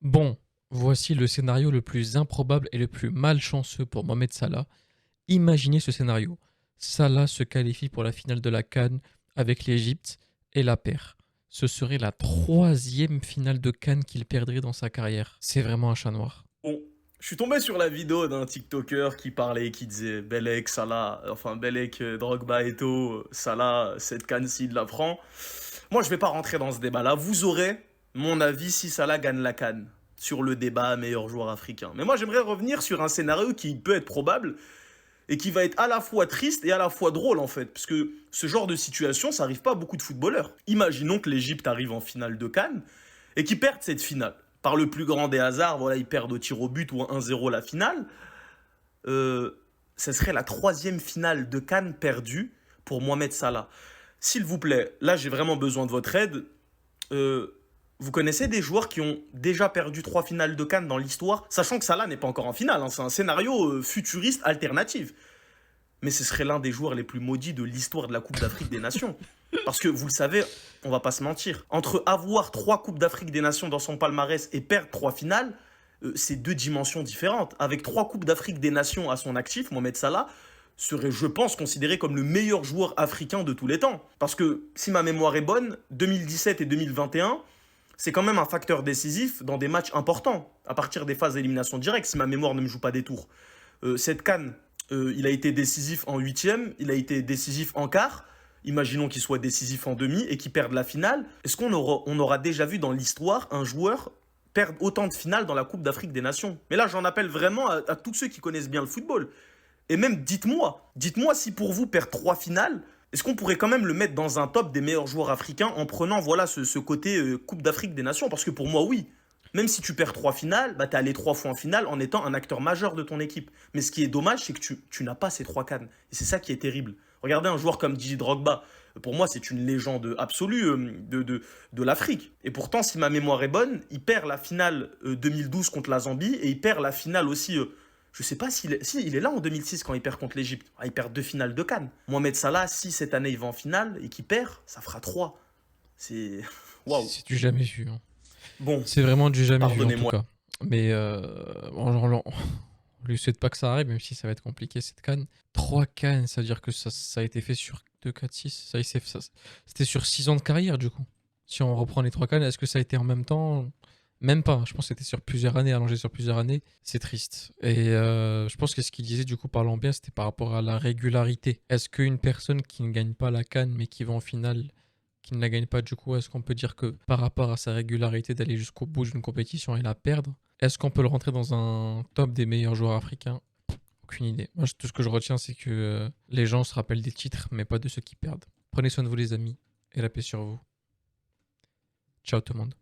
Bon, voici le scénario le plus improbable et le plus malchanceux pour Mohamed Salah. Imaginez ce scénario. Salah se qualifie pour la finale de la CAN avec l'Égypte et la perd. Ce serait la troisième finale de CAN qu'il perdrait dans sa carrière. C'est vraiment un chat noir. Bon, je suis tombé sur la vidéo d'un TikToker qui parlait, qui disait Belek, Salah, enfin Belek, Drogba, Eto'o, Salah, cette canne s'il la prend. Moi, je vais pas rentrer dans ce débat-là. Vous aurez mon avis si Salah gagne la canne sur le débat meilleur joueur africain. Mais moi, j'aimerais revenir sur un scénario qui peut être probable et qui va être à la fois triste et à la fois drôle en fait, parce que ce genre de situation, ça arrive pas à beaucoup de footballeurs. Imaginons que l'Égypte arrive en finale de CAN et qu'ils perdent cette finale. Par le plus grand des hasards, voilà, ils perdent au tir au but ou 1-0 la finale. Ce serait la troisième finale de CAN perdue pour Mohamed Salah. S'il vous plaît, là j'ai vraiment besoin de votre aide. Euh, vous connaissez des joueurs qui ont déjà perdu 3 finales de CAN dans l'histoire, sachant que Salah n'est pas encore en finale, hein, c'est un scénario futuriste alternatif. Mais ce serait l'un des joueurs les plus maudits de l'histoire de la Coupe d'Afrique des Nations. Parce que vous le savez, on va pas se mentir. Entre avoir 3 Coupes d'Afrique des Nations dans son palmarès et perdre 3 finales, c'est 2 dimensions différentes. Avec 3 Coupes d'Afrique des Nations à son actif, Mohamed Salah serait, je pense, considéré comme le meilleur joueur africain de tous les temps. Parce que, si ma mémoire est bonne, 2017 et 2021, c'est quand même un facteur décisif dans des matchs importants, à partir des phases d'élimination directe, si ma mémoire ne me joue pas des tours. Cette canne, il a été décisif en huitième, il a été décisif en quart. Imaginons qu'il soit décisif en demi et qu'il perde la finale. Est-ce qu'on aura déjà vu dans l'histoire un joueur perdre autant de finales dans la Coupe d'Afrique des Nations? Mais là, j'en appelle vraiment à tous ceux qui connaissent bien le football. Et même, dites-moi si pour vous perdre 3 finales, est-ce qu'on pourrait quand même le mettre dans un top des meilleurs joueurs africains en prenant voilà ce côté Coupe d'Afrique des Nations? Parce que pour moi, oui. Même si tu perds 3 finales, bah, tu es allé 3 fois en finale en étant un acteur majeur de ton équipe. Mais ce qui est dommage, c'est que tu n'as pas ces 3 cannes. Et c'est ça qui est terrible. Regardez un joueur comme Didier Drogba. Pour moi, c'est une légende absolue de l'Afrique. Et pourtant, si ma mémoire est bonne, il perd la finale 2012 contre la Zambie et il perd la finale aussi. Je sais pas si il est là en 2006 quand il perd contre l'Égypte. Ah, il perd 2 finales de Cannes. Mohamed Salah, si cette année il va en finale et qu'il perd, ça fera 3. C'est. Waouh. C'est du jamais vu, hein. Bon, C'est vraiment du jamais vu en tout pardonnez-moi. cas. Mais on lui souhaite pas que ça arrive, même si ça va être compliqué cette canne. 3 cannes, ça veut dire que ça a été fait sur 2, 4, 6. C'était sur 6 ans de carrière du coup. Si on reprend les 3 cannes, est-ce que ça a été en même temps? Même pas. Je pense que c'était sur plusieurs années, allongé sur plusieurs années. C'est triste. Et je pense que ce qu'il disait du coup, parlant bien, c'était par rapport à la régularité. Est-ce qu'une personne qui ne gagne pas la canne mais qui va en finale qui ne la gagne pas, du coup, est-ce qu'on peut dire que par rapport à sa régularité d'aller jusqu'au bout d'une compétition et la perdre, est-ce qu'on peut le rentrer dans un top des meilleurs joueurs africains? Aucune idée. Moi, tout ce que je retiens, c'est que les gens se rappellent des titres, mais pas de ceux qui perdent. Prenez soin de vous, les amis, et la paix sur vous. Ciao tout le monde.